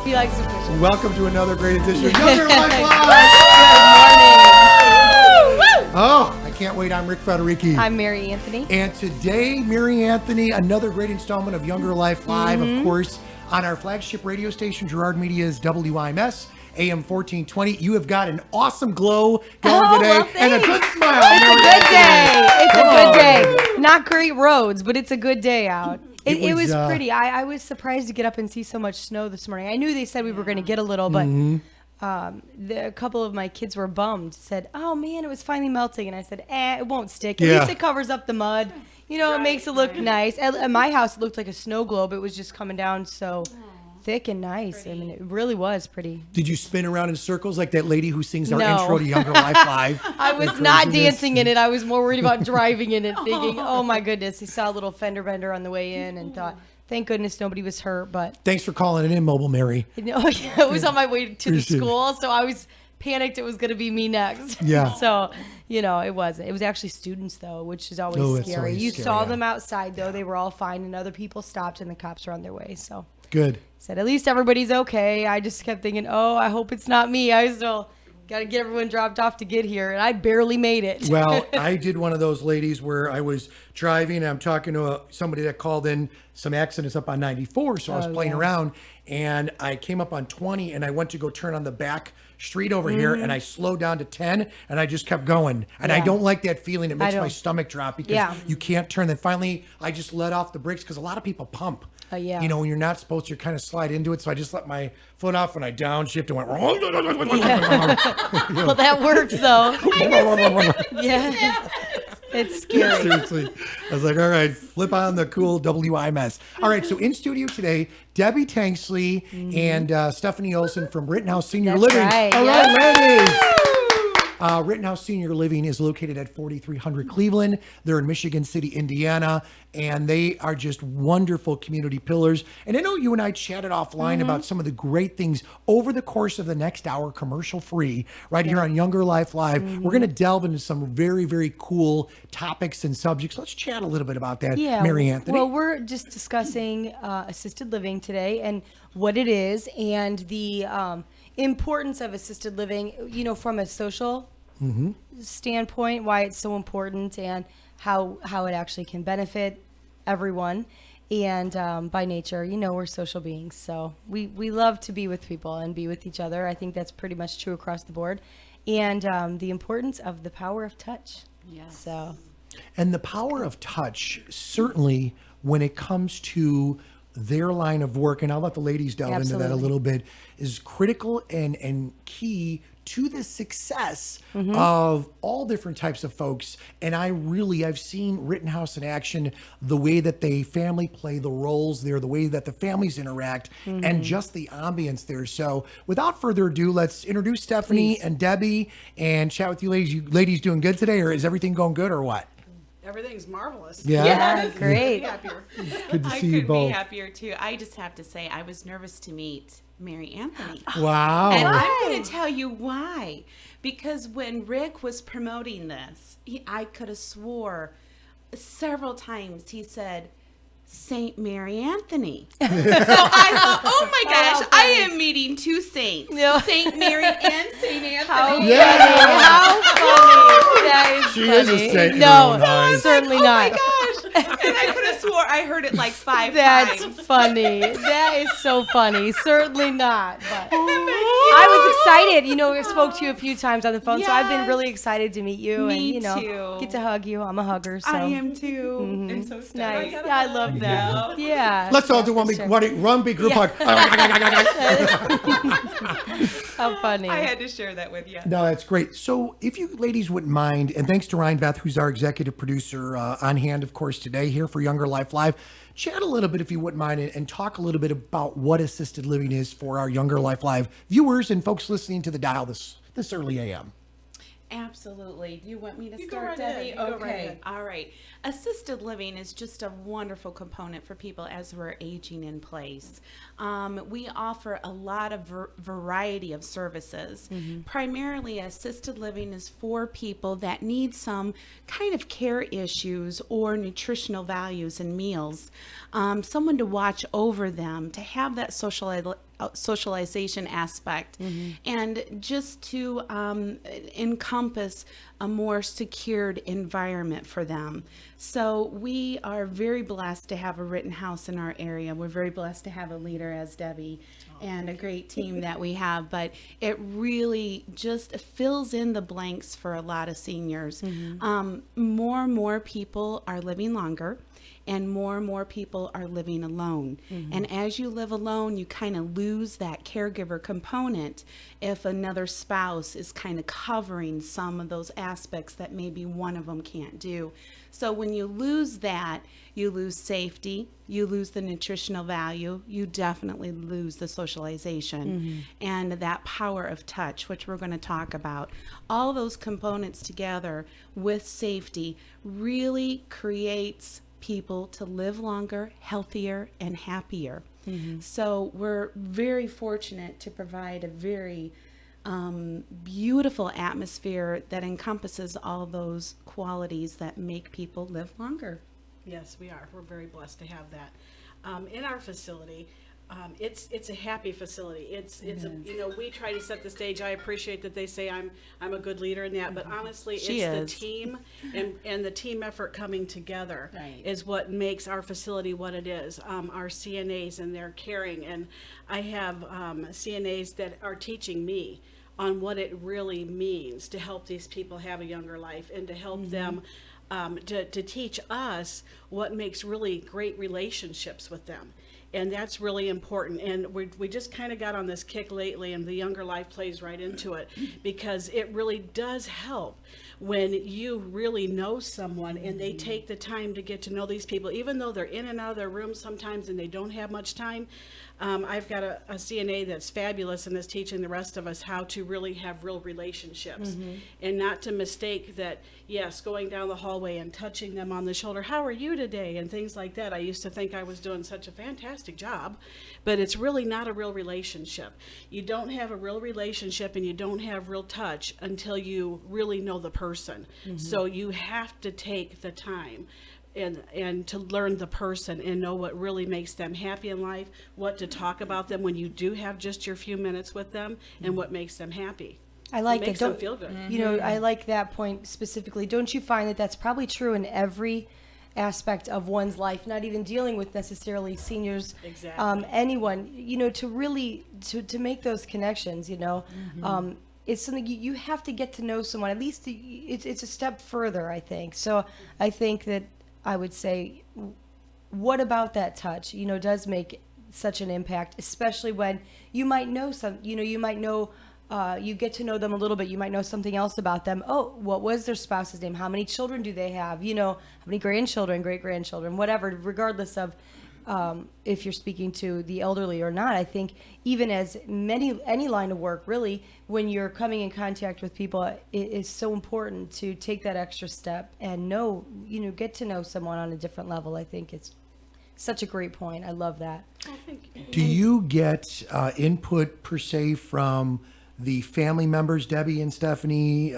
He likes to push it. Welcome to another great edition of YoungerLife Live. Good morning. Oh, I can't wait. I'm Rick Federici. I'm Mary Anthony. And today, Mary Anthony, another great installment of YoungerLife Live, of course, on our flagship radio station, Girard Media's WIMS, AM 1420. You have got an awesome glow going today, well, and a good smile. It's a good day. Not great roads, but it's a good day out. It was pretty. I was surprised to get up and see so much snow this morning. I knew they said we were going to get a little, but a couple of my kids were bummed. Said, "Oh man, it was finally melting," and I said, it won't stick. At least it covers up the mud. You know, it makes it look nice. At my house, it looked like a snow globe. It was just coming down so thick and nice. Pretty. I mean, it really was pretty. Did you spin around in circles like that lady who sings our intro to YoungerLife Live? I was not dancing in it. I was more worried about driving in it, thinking, oh my goodness. I saw a little fender bender on the way in and thought, thank goodness nobody was hurt. But thanks for calling it in, Mobile Mary. It was on my way to the school, so I was panicked it was going to be me next. Yeah. So, it wasn't. It was actually students, though, which is always scary. You saw them outside, though. They were all fine, and other people stopped, and the cops were on their way. So good. Said, at least everybody's okay. I just kept thinking, I hope it's not me. I still got to get everyone dropped off to get here, and I barely made it. Well, I did one of those ladies where I was driving, and I'm talking to somebody that called in some accidents up on 94, so I was playing around, and I came up on 20, and I went to go turn on the back street over here, and I slowed down to 10, and I just kept going. And I don't like that feeling. It makes my stomach drop because you can't turn. Then finally, I just let off the brakes because a lot of people pump. When you're not supposed to, you kind of slide into it. So I just let my foot off when I downshift and went. Well, that works, though. Yeah. It's scary. Seriously. I was like, all right, flip on the cool WIMS. All right, so in studio today, Debbie Tanksley and Stephanie Olson from Rittenhouse Senior Living. Right. All right, ladies. Rittenhouse Senior Living is located at 4300 Cleveland. They're in Michigan City, Indiana, and they are just wonderful community pillars. And I know you and I chatted offline about some of the great things over the course of the next hour, commercial free, right here on YoungerLife Live. We're going to delve into some very, very cool topics and subjects. Let's chat a little bit about that, Mary Anthony. Well, we're just discussing assisted living today and what it is and the importance of assisted living, from a social standpoint, why it's so important and how it actually can benefit everyone. And by nature, we're social beings. So we love to be with people and be with each other. I think that's pretty much true across the board. And the importance of the power of touch. Yes. And the power of touch, certainly when it comes to their line of work, and I'll let the ladies delve into that a little bit, is critical and key to the success of all different types of folks. And I've seen Rittenhouse in action, the way that they family play the roles there, the way that the families interact, and just the ambience there. So without further ado, let's introduce Stephanie and Debbie and chat with you ladies. You ladies doing good today, or is everything going good, or what? Everything's marvelous. Yeah, great. Good to see you both. I couldn't be happier too. I just have to say, I was nervous to meet Mary Anthony. Wow. And I'm going to tell you why. Because when Rick was promoting this, I could have swore several times he said, Saint Mary Anthony. So I thought, oh my gosh, I am meeting two saints. Saint Mary and Saint Anthony. How funny. That is She funny. is a saint. No, certainly not. Oh my gosh. And I could have swore I heard it like 5 That's times. funny. That is so funny. Certainly not. But I was excited. I spoke to you a few times on the phone, so I've been really excited to meet you. Me and, too. get to hug you. I'm a hugger. So. I am too. And so Nice. I love that. Yeah. Let's all do one big group hug. How funny. I had to share that with you. No, that's great. So if you ladies wouldn't mind, and thanks to Ryan Beth, who's our executive producer on hand, of course, today here for YoungerLife Live, chat a little bit, if you wouldn't mind, and talk a little bit about what assisted living is for our YoungerLife Live viewers and folks listening to the dial this early AM. Absolutely. Do you want me to You go start, right Debbie? ahead. You go right Okay. ahead. All right. Assisted living is just a wonderful component for people as we're aging in place. We offer a lot of variety of services. Primarily, assisted living is for people that need some kind of care issues or nutritional values in meals. Someone to watch over them, to have that social socialization aspect, and just to encompass a more secured environment for them. So we are very blessed to have a Rittenhouse in our area. We're very blessed to have a leader as Debbie and a great team that we have, but it really just fills in the blanks for a lot of seniors. More and more people are living longer, and more people are living alone. And as you live alone, you kind of lose that caregiver component if another spouse is kind of covering some of those aspects that maybe one of them can't do. So when you lose that, you lose safety, you lose the nutritional value, you definitely lose the socialization and that power of touch, which we're going to talk about. All those components together with safety really creates people to live longer, healthier, and happier. So we're very fortunate to provide a very beautiful atmosphere that encompasses all those qualities that make people live longer. Yes, we are. We're very blessed to have that in our facility. It's a happy facility. It's a, you know, we try to set the stage. I appreciate that they say I'm a good leader in that, but honestly, She it's is. the team and the team effort coming together Right. is what makes our facility what it is. Our CNAs and their caring, and I have CNAs that are teaching me on what it really means to help these people have a younger life and to help them to teach us what makes really great relationships with them. And that's really important. And we just kind of got on this kick lately, and the Younger Life plays right into it, because it really does help when you really know someone and they take the time to get to know these people, even though they're in and out of their rooms sometimes and they don't have much time. I've got a CNA that's fabulous and is teaching the rest of us how to really have real relationships and not to mistake that, yes, going down the hallway and touching them on the shoulder, how are you today, and things like that. I used to think I was doing such a fantastic job, but it's really not a real relationship. You don't have a real relationship and you don't have real touch until you really know the person. So you have to take the time and to learn the person and know what really makes them happy in life, what to talk about them when you do have just your few minutes with them, and what makes them happy. I like It that. makes them feel good. You know, I like that point specifically. Don't you find that that's probably true in every aspect of one's life, not even dealing with necessarily seniors, Exactly. anyone, you know, to really, to make those connections, you know, it's something you have to get to know someone. At least it's a step further, I think. So I think that I would say, what about that touch, you know, does make such an impact, especially when you might know you might know, you get to know them a little bit. You might know something else about them. Oh, what was their spouse's name? How many children do they have? You know, how many grandchildren, great-grandchildren, whatever, regardless of if you're speaking to the elderly or not. I think even as any line of work, really, when you're coming in contact with people, it is so important to take that extra step and get to know someone on a different level. I think it's such a great point. I love that. Oh, thank you. Do you get input per se from the family members, Debbie and Stephanie?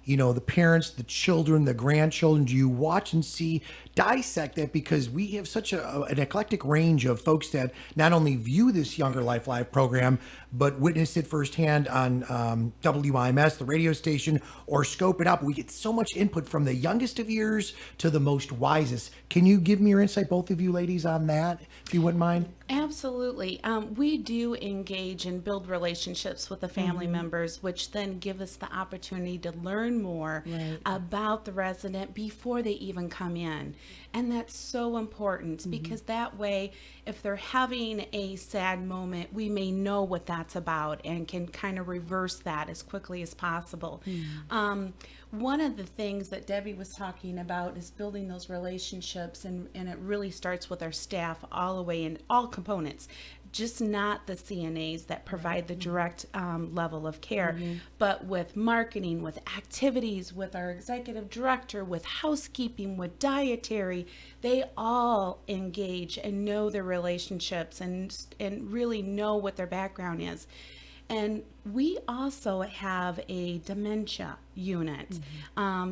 You know, the parents, the children, the grandchildren. Do you watch and see, dissect that? Because we have such an eclectic range of folks that not only view this Younger Life Live program, but witness it firsthand on WIMS, the radio station, or scope it up. We get so much input from the youngest of years to the most wisest. Can you give me your insight, both of you ladies, on that, if you wouldn't mind? Absolutely. We do engage and build relationships with the family members, which then give us the opportunity to learn more about the resident before they even come in. And that's so important because that way, if they're having a sad moment, we may know what that's about and can kind of reverse that as quickly as possible. One of the things that Debbie was talking about is building those relationships, and it really starts with our staff all the way in all components, just not the CNAs that provide the direct level of care, but with marketing, with activities, with our executive director, with housekeeping, with dietary. They all engage and know their relationships and really know what their background is. And we also have a dementia unit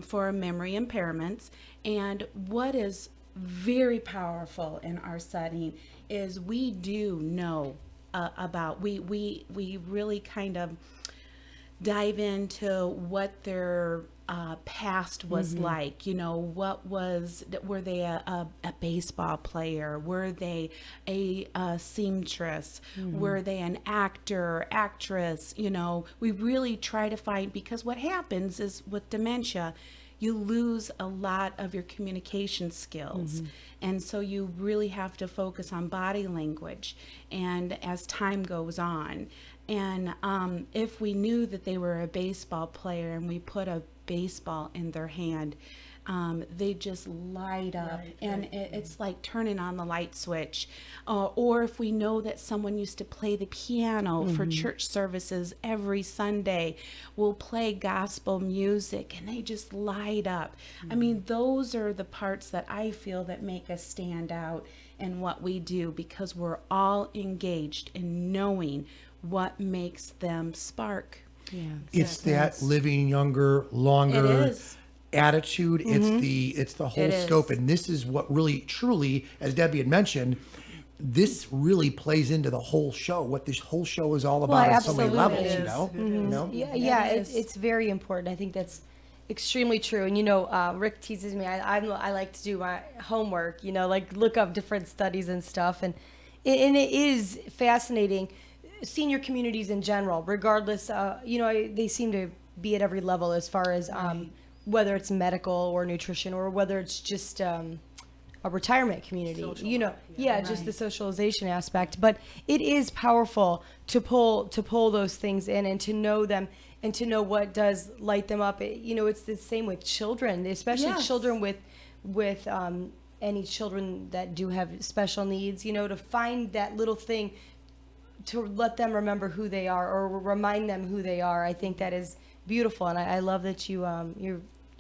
for memory impairments. And what is very powerful in our setting is we do know about. We really kind of dive into what their past was like. You know, were they a baseball player? Were they a seamstress? Were they an actor, actress? You know, we really try to find, because what happens is with dementia, you lose a lot of your communication skills. And so you really have to focus on body language and as time goes on. And if we knew that they were a baseball player and we put a baseball in their hand, they just light up, and it's like turning on the light switch. Or if we know that someone used to play the piano for church services every Sunday, we'll play gospel music and they just light up. I mean, those are the parts that I feel that make us stand out in what we do, because we're all engaged in knowing what makes them spark. Yeah. It's that living younger, longer It is. attitude. It's the whole It is. scope. And this is what really, truly, as Debbie had mentioned, this really plays into the whole show. What this whole show is all about on so many absolutely. levels, It you know? You know? Yeah, It is. it's very important. I think that's extremely true. And you know, Rick teases me. I like to do my homework. You know, like look up different studies and stuff. And it is fascinating. Senior communities in general, regardless, you know, they seem to be at every level as far as whether it's medical or nutrition, or whether it's just a retirement community. You know, just the socialization aspect. But it is powerful to pull those things in and to know them and to know what does light them up. You know, it's the same with children, especially Yes. children with any children that do have special needs. You know, to find that little thing to let them remember who they are or remind them who they are. I think that is beautiful, and I love that you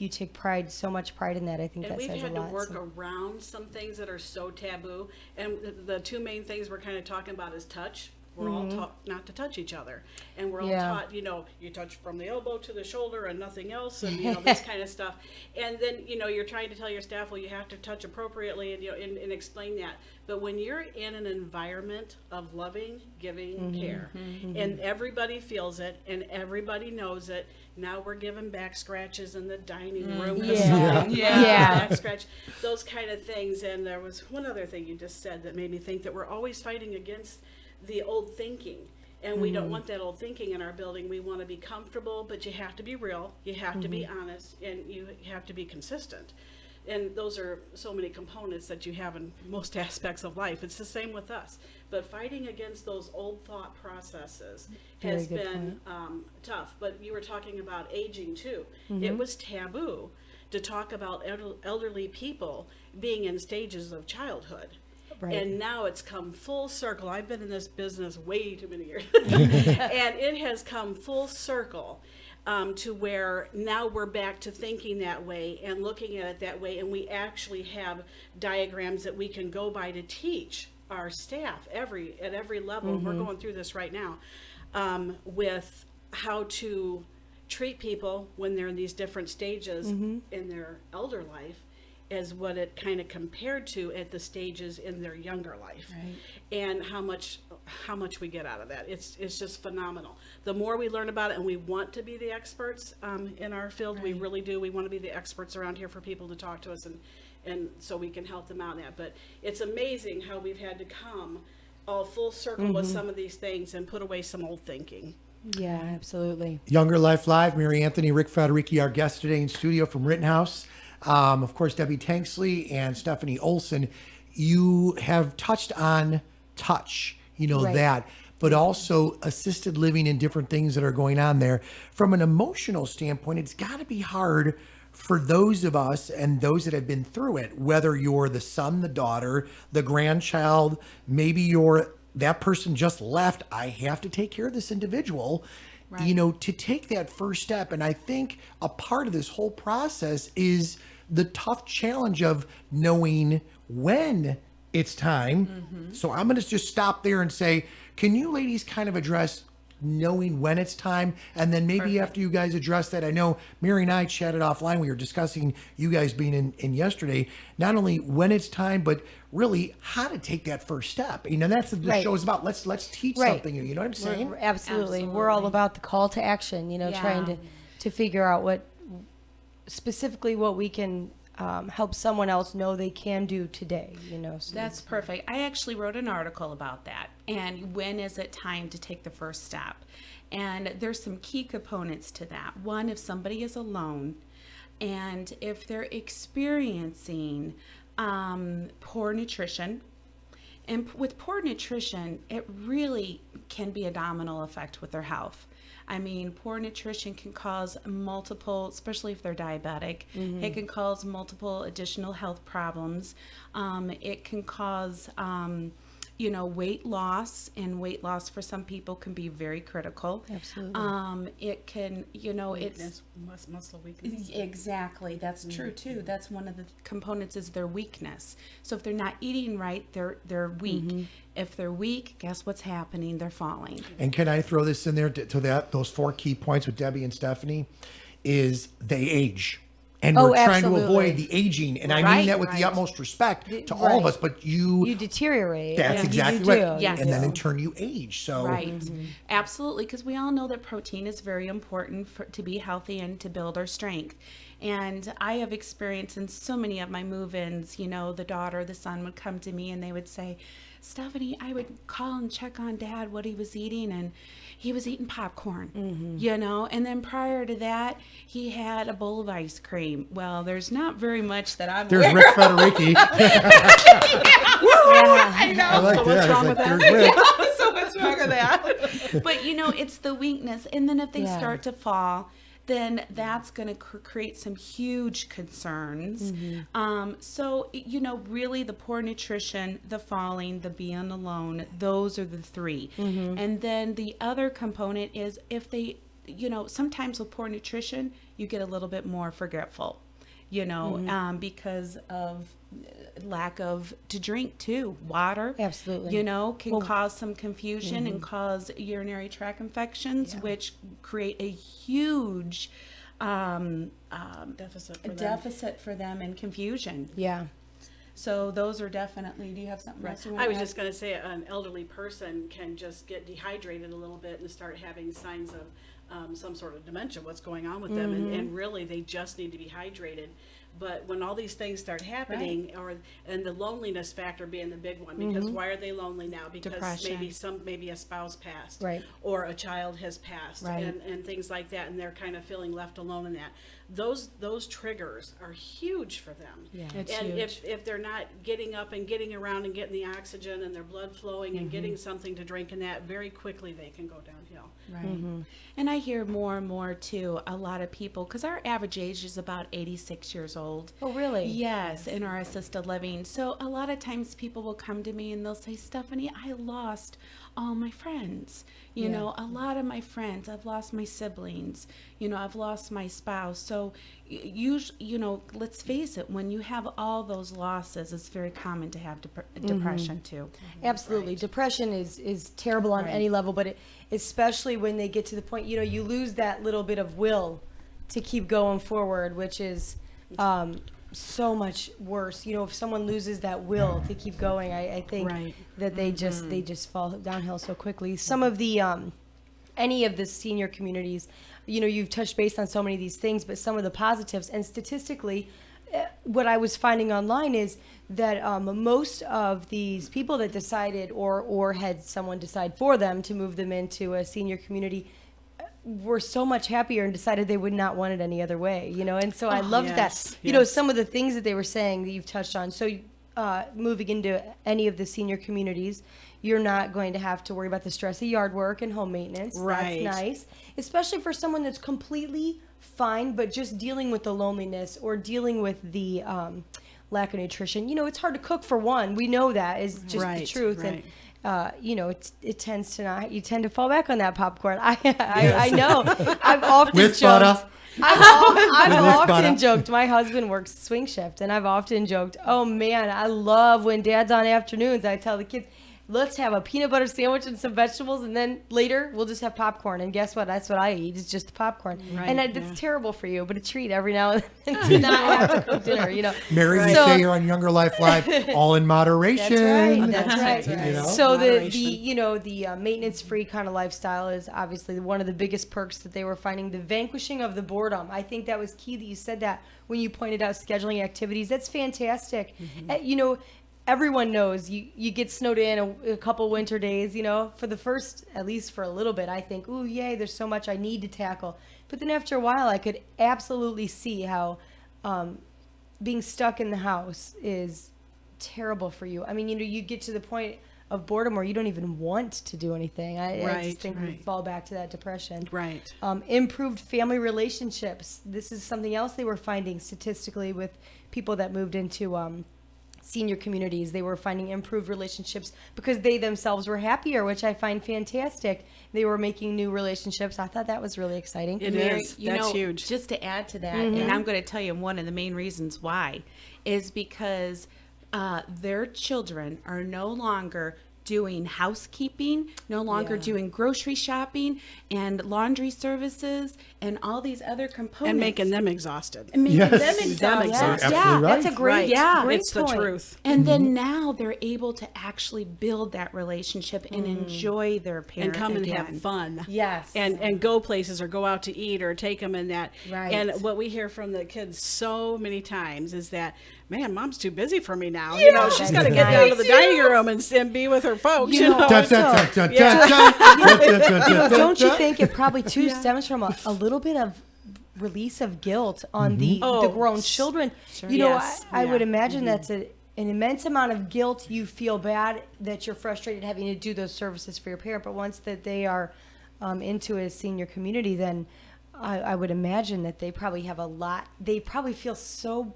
take so much pride in that. I think And that we've says a had to lot. work so. around some things that are so taboo. And the two main things we're kind of talking about is touch. We're all taught not to touch each other. And we're all taught, you know, you touch from the elbow to the shoulder and nothing else, and, you know, this kind of stuff. And then, you know, you're trying to tell your staff, well, you have to touch appropriately, and, you know, and explain that. But when you're in an environment of loving, giving care, and everybody feels it, and everybody knows it, now we're giving back scratches in the dining room. 'Cause somebody Yeah. loves a Yeah. back scratch, those kind of things. And there was one other thing you just said that made me think that we're always fighting against the old thinking, and we don't want that old thinking in our building. We want to be comfortable, but you have to be real, you have to be honest, and you have to be consistent. And those are so many components that you have in most aspects of life. It's the same with us. But fighting against those old thought processes has Very good been tough. But you were talking about aging too. It was taboo to talk about elderly people being in stages of childhood. Right. And now it's come full circle. I've been in this business way too many years. And it has come full circle to where now we're back to thinking that way and looking at it that way. And we actually have diagrams that we can go by to teach our staff at every level. We're going through this right now with how to treat people when they're in these different stages in their elder life, as what it kind of compared to at the stages in their younger life, and how much we get out of that. It's just phenomenal. The more we learn about it, and we want to be the experts in our field, we really do. We want to be the experts around here for people to talk to us, and so we can help them out in that. But it's amazing how we've had to come all full circle with some of these things and put away some old thinking. Yeah, absolutely. Younger Life Live, Mary Anthony, Rick Federici, our guest today in studio from Rittenhouse. Of course, Debbie Tanksley and Stephanie Olson. You have touched on touch, you know, that, but also assisted living and different things that are going on there. From an emotional standpoint, it's got to be hard for those of us and those that have been through it, whether you're the son, the daughter, the grandchild, maybe you're that person just left. I have to take care of this individual. You know, to take that first step. And I think a part of this whole process is the tough challenge of knowing when it's time. So I'm going to just stop there and say, can you ladies kind of address knowing when it's time, and then maybe after you guys address that, I know Mary and I chatted offline. We were discussing you guys being in yesterday, not only when it's time, but really how to take that first step. That's what the Right. show is about. Let's teach Right. something. You know what I'm saying? Absolutely. We're all about the call to action, trying to figure out what specifically what we can help someone else know they can do today, So. That's perfect. I actually wrote an article about that. And when is it time to take the first step? And there's some key components to that. One, if somebody is alone and if they're experiencing poor nutrition, and with poor nutrition, it really can be a domino effect with their health. I mean, poor nutrition can cause multiple, especially if they're diabetic, it can cause multiple additional health problems. It can cause, weight loss, and weight loss for some people can be very critical. Absolutely. It can, Weakness, muscle weakness. Exactly. That's true too. That's one of the components is their weakness. So if they're not eating right, they're weak. If they're weak, guess what's happening? They're falling. And can I throw this in there to that? Those 4 key points with Debbie and Stephanie is they age. And we're trying to absolutely. avoid the aging. And I mean that with the utmost respect to all of us, but You deteriorate. that's Yeah. exactly You right. do. Yes. And then in turn you age. So Right. Absolutely. Because we all know that protein is very important to be healthy and to build our strength. And I have experienced in so many of my move-ins, the daughter, the son would come to me and they would say, Stephanie, I would call and check on Dad what he was eating, and he was eating popcorn, and then prior to that, he had a bowl of ice cream. Well, there's not very much that I'm there's Rick Federici. I know. I like So that. what's wrong It's with like, that? there's Rick. So what's wrong with that? But it's the weakness, and then if they start to fall, then that's going to create some huge concerns. So really the poor nutrition, the falling, the being alone, those are the 3. And then the other component is if they, sometimes with poor nutrition, you get a little bit more forgetful, because of lack of to drink too. Water, Absolutely. Can cause some confusion and cause urinary tract infections, which create a huge deficit for them and confusion. Yeah. So those are definitely. Do you have something else you want I to was add? just going to say an elderly person can just get dehydrated a little bit and start having signs of some sort of dementia, what's going on with them, and really they just need to be hydrated. But when all these things start happening, and the loneliness factor being the big one, because why are they lonely now? Because Depression. maybe a spouse passed, Right. or a child has passed, Right. and things like that, and they're kind of feeling left alone in that. Those triggers are huge for them. Yeah. It's And huge. if they're not getting up and getting around and getting the oxygen and their blood flowing and getting something to drink, and that very quickly they can go downhill. Right. And I hear more and more too, a lot of people, because our average age is about 86 years old. Oh, really? Yes, in our assisted living. So a lot of times people will come to me and they'll say, Stephanie, I lost all my friends. A lot of my friends, I've lost my siblings, I've lost my spouse. So let's face it, when you have all those loses, it's very common to have depression too. Absolutely. Depression is terrible on any level, but especially when they get to the point, you lose that little bit of will to keep going forward, which is so much worse. If someone loses that will to keep going, I think that they just fall downhill so quickly. Some of the any of the senior communities, you've touched base on so many of these things, but some of the positives, and statistically, what I was finding online is that most of these people that decided or had someone decide for them to move them into a senior community were so much happier and decided they would not want it any other way, and so I loved that. Some of the things that they were saying that you've touched on. So moving into any of the senior communities, you're not going to have to worry about the stress of yard work and home maintenance. Right. That's nice, especially for someone that's completely fine, but just dealing with the loneliness or dealing with the lack of nutrition. It's hard to cook for one. We know that is just the truth. Right. And it tends to not. You tend to fall back on that popcorn. I know. I've often With joked. butter. I've With butter. often joked. My husband works swing shift, and I've often joked, "Oh man, I love when Dad's on afternoons." I tell the kids, let's have a peanut butter sandwich and some vegetables, and then later we'll just have popcorn. And guess what? That's what I eat. It's just the popcorn. Right, And it's terrible for you, but a treat every now and then to not have to cook dinner, you know. Mary, we So- say here on Younger Life Live, all in moderation. That's right. You know? So the Moderation. maintenance-free kind of lifestyle is obviously one of the biggest perks that they were finding. The vanquishing of the boredom. I think that was key that you said that when you pointed out scheduling activities. That's fantastic. Everyone knows you get snowed in a couple winter days, for the first, at least for a little bit, I think, ooh, yay, there's so much I need to tackle. But then after a while, I could absolutely see how being stuck in the house is terrible for you. I mean, you get to the point of boredom where you don't even want to do anything. I just think we fall back to that depression. Right. Improved family relationships. This is something else they were finding statistically with people that moved into senior communities. They were finding improved relationships because they themselves were happier, which I find fantastic. They were making new relationships. I thought that was really exciting. It Mary, is. That's huge. Just to add to that, and I'm going to tell you one of the main reasons why is because their children are no longer doing housekeeping, no longer doing grocery shopping and laundry services and all these other components. And making them exhausted. And making Yes. them Them exhausted. exhausted. Absolutely Yeah, right. that's a great, Right. Yeah. great It's the point. truth. And then now they're able to actually build that relationship and enjoy their parent And come and again. have fun. Yes. And go places or go out to eat or take them in that. Right. And what we hear from the kids so many times is that, man, mom's too busy for me now. You know, she's got to get down to the dining room and be with her folks. You know, Dun, dun, dun, dun, dun, dun. Don't you think it probably too stems from a little bit of release of guilt on the grown children? Sure. Yes. I would imagine that's an immense amount of guilt. You feel bad that you're frustrated having to do those services for your parent, but once that they are into a senior community, then I would imagine that they probably have a lot. They probably feel so.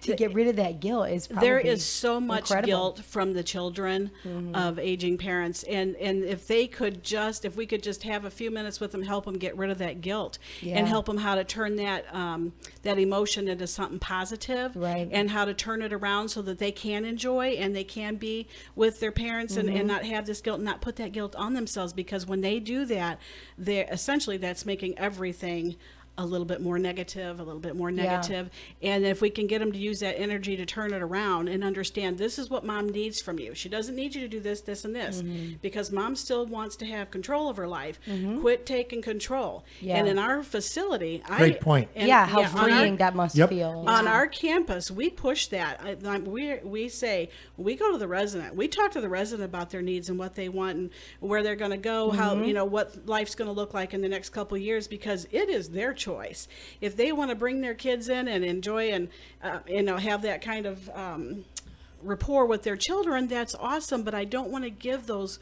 To get rid of that guilt is probably there is so much incredible. guilt from the children of aging parents, and if we could just have a few minutes with them, help them get rid of that guilt and help them how to turn that emotion into something positive, Right. and how to turn it around so that they can enjoy and they can be with their parents and not have this guilt, and not put that guilt on themselves, because when they do that, that's making everything a little bit more negative, and if we can get them to use that energy to turn it around and understand, this is what mom needs from you. She doesn't need you to do this, this, and this, because mom still wants to have control of her life. Quit taking control. Yeah. And in our facility, Great point. How on freeing that must Yep. feel. on our campus, we push that. We say, we go to the resident. We talk to the resident about their needs and what they want and where they're going to go, how, what life's going to look like in the next couple of years, because it is their choice. If they want to bring their kids in and enjoy and, have that kind of rapport with their children, that's awesome. But I don't want to give those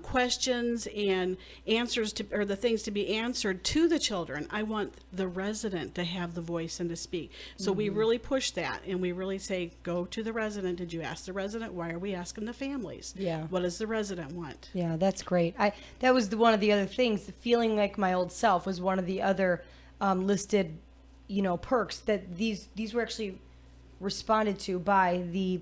questions and answers or the things to be answered to the children. I want the resident to have the voice and to speak. So we really push that, and we really say, go to the resident. Did you ask the resident? Why are we asking the families? Yeah. What does the resident want? Yeah, that's great. That was one of the other things. Feeling like my old self was one of the other listed, perks that these were actually responded to by the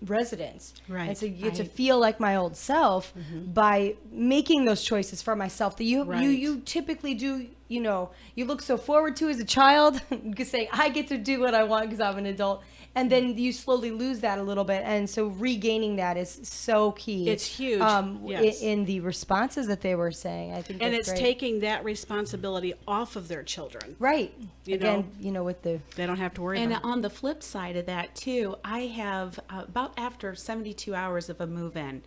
residents. Right. And so you get to feel like my old self by making those choices for myself that you typically do. You look so forward to as a child, because say I get to do what I want because I'm an adult. And then you slowly lose that a little bit. And so regaining that is so key. It's huge. Yes. In the responses that they were saying. I think And that's it's great. taking that responsibility off of their children. Right. You Again, with the... They don't have to worry And about it. on the flip side of that too, I have about after 72 hours of a move-in,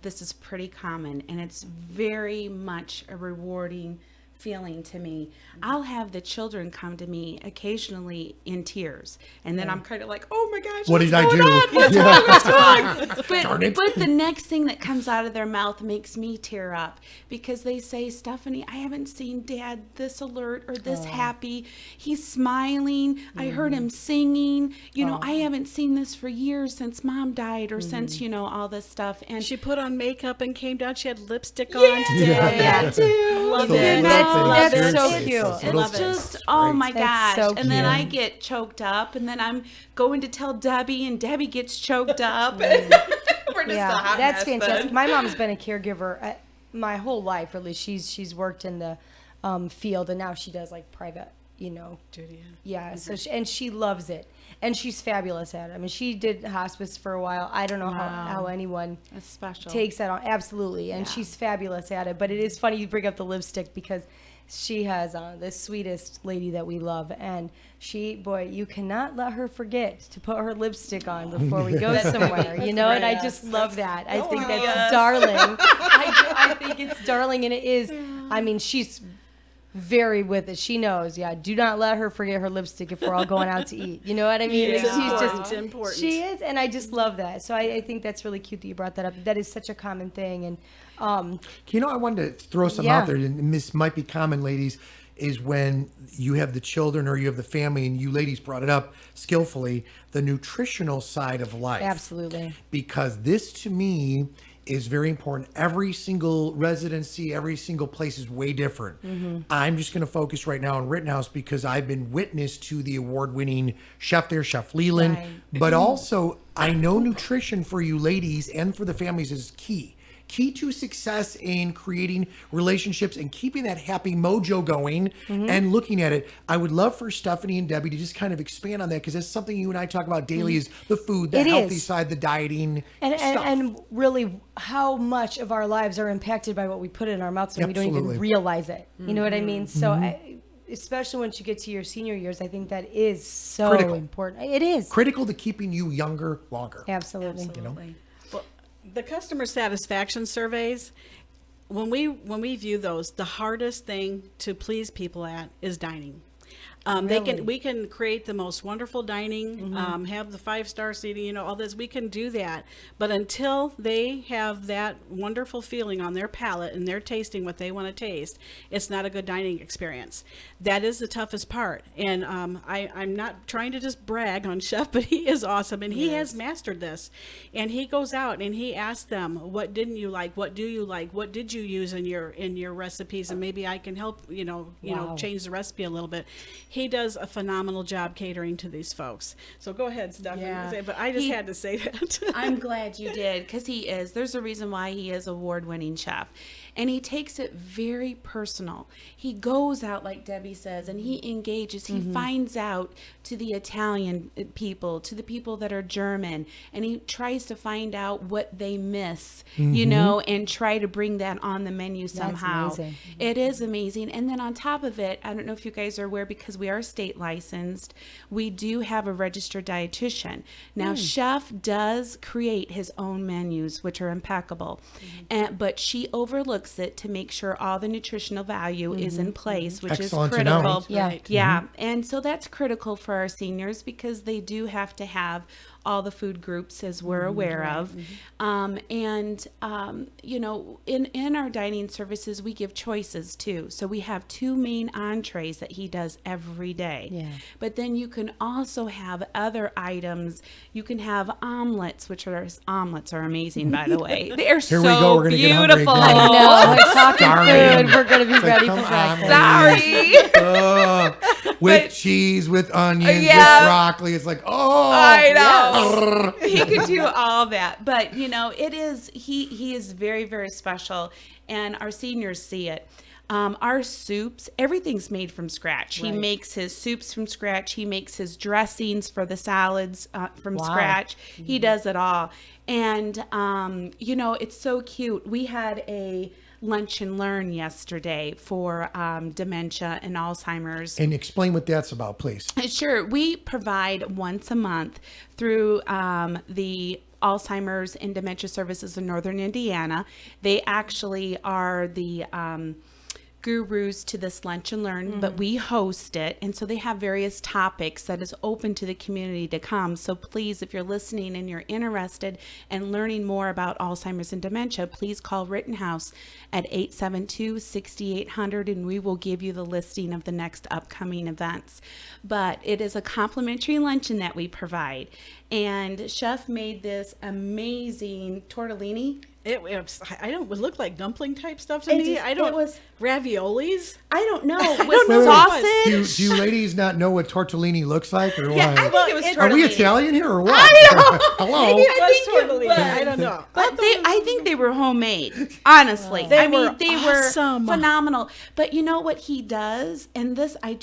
this is pretty common, and it's very much a rewarding feeling to me. I'll have the children come to me occasionally in tears, and then I'm kind of like, oh my gosh, What what's did I going do? on? What's Yeah. wrong? What's wrong? Darn it. But the next thing that comes out of their mouth makes me tear up, because they say, Stephanie, I haven't seen Dad this alert or this happy. He's smiling. I heard him singing. I haven't seen this for years, since Mom died, or since, all this stuff. And She put on makeup and came down. She had lipstick on today. I do. Love Those it. little That's things. so It's cute. those It's little just, things. oh Great. my That's gosh. so And then I cute. get choked up, and then I'm going to tell Debbie, and Debbie gets choked up. We're just a hot that's mess fantastic. then. My mom's been a caregiver my whole life. Really, she's worked in the field, and now she does like private, Judy. yeah. So she loves it, and she's fabulous at it. I mean, she did hospice for a while. I don't know how anyone That's special. takes that on. Absolutely, and she's fabulous at it. But it is funny you bring up the lipstick because she has the sweetest lady that we love, and you cannot let her forget to put her lipstick on before we go somewhere, and I just love that. I think that's darling. I think it's darling, and it is. I mean, she's very with it. She knows, do not let her forget her lipstick if we're all going out to eat. You know what I mean? It's She's important. just Important. She is, and I just love that. So I think that's really cute that you brought that up. That is such a common thing, and I wanted to throw some out there, and this might be common, ladies, is when you have the children or you have the family, and you ladies brought it up skillfully, the nutritional side of life. absolutely. Because this, to me, is very important. Every single residency, every single place is way different. Mm-hmm. I'm just going to focus right now on Rittenhouse because I've been witness to the award-winning chef there, Chef Leland. Right. But also, I know nutrition for you ladies and for the families is key to success in creating relationships and keeping that happy mojo going and looking at it. I would love for Stephanie and Debbie to just kind of expand on that because that's something you and I talk about daily is the food, the It healthy is. side, the dieting stuff. And really how much of our lives are impacted by what we put in our mouths and we don't Absolutely. even realize it. You know what I mean? So especially once you get to your senior years, I think that is so Critical. important. It is. Critical to keeping you younger longer. Absolutely. Absolutely. Well, the customer satisfaction surveys, when we view those, the hardest thing to please people at is dining. We can create the most wonderful dining, have the 5-star seating, all this. We can do that, but until they have that wonderful feeling on their palate and they're tasting what they want to taste, it's not a good dining experience. That is the toughest part. And I'm not trying to just brag on Chef, but he is awesome and he has mastered this. And he goes out and he asks them, "What didn't you like? What do you like? What did you use in your recipes? And maybe I can help change the recipe a little bit." He does a phenomenal job catering to these folks. So go ahead, Stephanie. Yeah. But I just had to say that. I'm glad you did because he is. There's a reason why he is award-winning chef. And he takes it very personal. He goes out, like Debbie says, and he engages. He finds out to the Italian people, to the people that are German, and he tries to find out what they miss, and try to bring that on the menu somehow. amazing. It is amazing. And then on top of it, I don't know if you guys are aware, because we are state licensed, we do have a registered dietitian. Now, Chef does create his own menus, which are impeccable, but she overlooks it to make sure all the nutritional value is in place, which Excellent is to know. critical. Yeah. Right. Yeah. And so that's critical for our seniors because they do have to have all the food groups as we're aware of. In our dining services, we give choices too. So we have 2 main entrees that he does every day. Yeah. But then you can also have other items. You can have omelets, omelets are amazing, by the way. They're Here so we go. We're gonna get hungry beautiful. again. No, it's talking Darn. food. We're going to be It's like, ready come for on, breakfast. Sorry. With But- cheese, with onions, Yeah. with broccoli. It's like, oh. I know. Yes. He could do all that. But, it is, he is very, very special. And our seniors see it. Our soups, everything's made from scratch. He makes his soups from scratch. He makes his dressings for the salads from scratch. He does it all. And, it's so cute. We had a lunch and learn yesterday for dementia and Alzheimer's. And explain what that's about, please. Sure. We provide once a month through the Alzheimer's and Dementia Services in Northern Indiana. They actually are the gurus to this lunch and learn, but we host it. And so they have various topics that is open to the community to come. So please, if you're listening and you're interested in learning more about Alzheimer's and dementia, please call Rittenhouse at 872-6800 and we will give you the listing of the next upcoming events. But it is a complimentary luncheon that we provide. And Chef made this amazing tortellini. I don't. It looked like dumpling type stuff to It me. just- I don't. it was- raviolis. I don't know. don't With know what it sausage? Do you ladies not know what tortellini looks like, or Yeah, what? I think it was Are we tortellini. Italian here or what? Hello. Maybe It was think it tortellini. was. I don't know. But I think they were homemade. Honestly, They I mean, were they awesome. were phenomenal. But you know what he does, and this I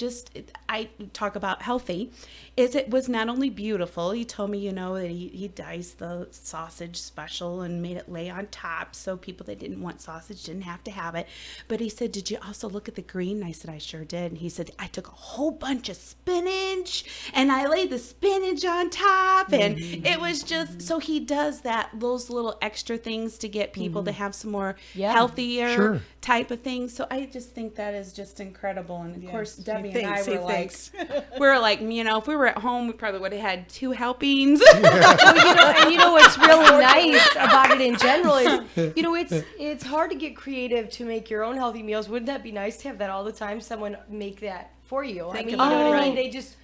talk about healthy, is it was not only beautiful. He told me, that he diced the sausage special and made it lay on top, so people that didn't want sausage didn't have to have it. But he said, "Did you also look at the green?" And I said, "I sure did." And he said, "I took a whole bunch of spinach and I laid the spinach on top, and it was just so he does those little extra things to get people to have some more Yeah. healthier Sure. type of things. So I just think that is just incredible. And of course, Debbie and I thinks, he were like, thinks. if we were at home, we probably would have had 2 helpings. And you know what's really nice about it in general is, it's hard to get creative to make your own healthy meals. Wouldn't that be nice to have that all the time? Someone make that for you. Think You about know it, what I mean? right.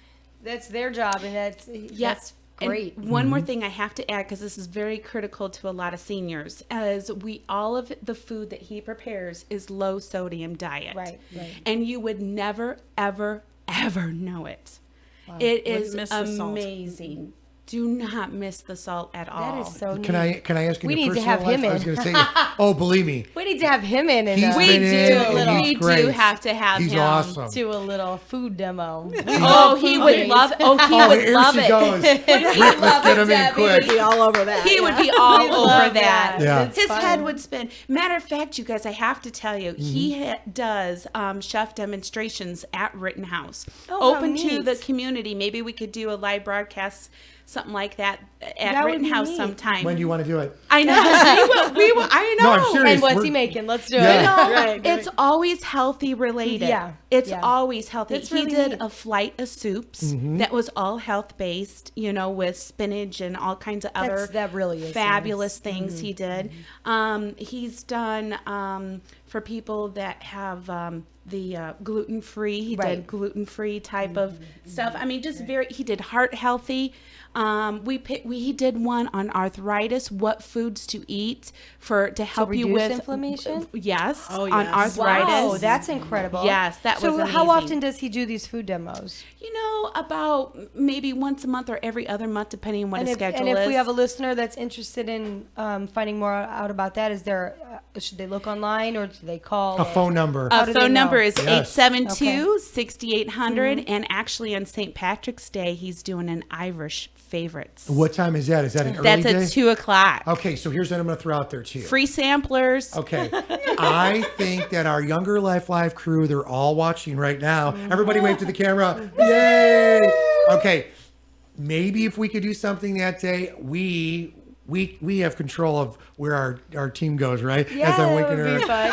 That's their job, and that's And great. one more thing I have to add, because this is very critical to a lot of seniors, as all of the food that he prepares is low sodium diet. Right. And you would never, ever, ever know it. It is miss the salt. amazing. Do not miss the salt at all. That is so neat. Can I ask you? We in your need to personal have him life? I was in. going to say, oh, believe me, We need to have him in and he's We been do. in, and We he's do great. have to have He's him. awesome. do a little food demo. Oh, he would love. Oh, he Oh, would here love she it. goes. Rick, let's get him in quick. Be all over that. He would be all over love that. that. Yeah. It's His fun. head would spin. Matter of fact, you guys, I have to tell you, he does chef demonstrations at Rittenhouse. Oh, how Open to neat. the community. Maybe we could do a live broadcast, something like that, at That would be Rittenhouse neat. sometime. When do you want to do it? I know. we will, I know. No, I'm serious. And what's We're- he making? Let's do Yeah. it. No, Right, it's always healthy related. Yeah, It's yeah. always healthy. That's He really did neat. a flight of soups Mm-hmm. that was all health based, with spinach and all kinds of other that really is fabulous nice. things he did. He's done for people that have the gluten free. He Right. did gluten free type of stuff. I mean, just he did heart healthy. He did one on arthritis, what foods to eat to help you reduce with inflammation? Yes, Oh, on yes. arthritis. Wow, that's incredible. Yes, that was So how amazing. often does he do these food demos? About maybe once a month or every other month, depending on what his schedule if is. we have a listener that's interested in finding more out about that, is there should they look online or do they call? A phone number. How do they phone know? number is Yes. 872-6800, and actually on St. Patrick's Day, he's doing an Irish favorites. What time is that? Is that an early That's day? at 2:00. Okay, so here's what I'm going to throw out there to you. Free samplers. Okay. I think that our Younger Life Live crew, they're all watching right now. Everybody wave to the camera. Yay! Okay. Maybe if we could do something that day, we have control of where our team goes, right? Yeah, As I'm that winking would her. be fun.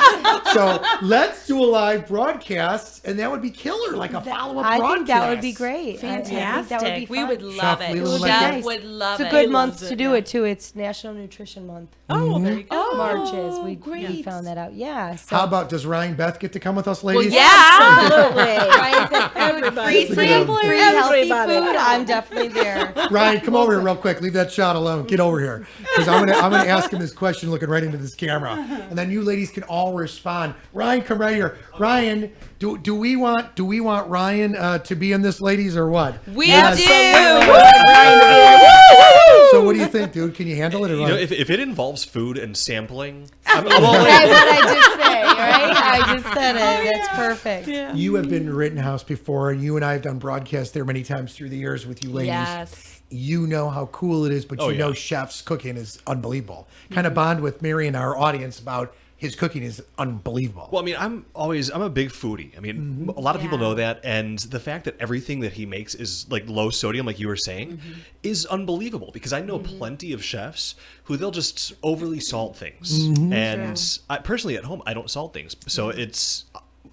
So let's do a live broadcast, and that would be killer, like a follow-up I broadcast. think that would be great. I think Fantastic. that would be We fun. would love Chef it. Leland like Chef that? would love It's it. a good loves month it, to do yeah. it too. It's National Nutrition Month. Oh, there you go. March is. We great. found that out. Yeah. So. How about, does Ryan Beth get to come with us, Well, ladies? yeah. Ryan's Everybody. free Look at him. sampler, free healthy Everybody. food. I'm definitely there. Ryan, come over here real quick. Leave that shot alone. Get over here, because I'm gonna ask him this question, looking right into this camera, and then you ladies can all respond. Ryan, come right here. Ryan, do we want Ryan to be in this, ladies, or what? We Yes. do. So what do you think, dude? Can you handle it or what? If it involves food and sampling, I'm all Right, in. what I just say, right? I just said it. That's perfect. You have been to Rittenhouse before, and you and I have done broadcasts there many times through the years with you ladies. Yes. You know how cool it is, but Oh, you know yeah. chef's cooking is unbelievable. Kind of bond with Mary and our audience about his cooking is unbelievable. Well, I mean, I'm a big foodie. I mean, a lot of people Yeah. know that, and the fact that everything that he makes is like low sodium, like you were saying, is unbelievable. Because I know plenty of chefs who they'll just overly salt things, and I, personally at home I don't salt things, so it's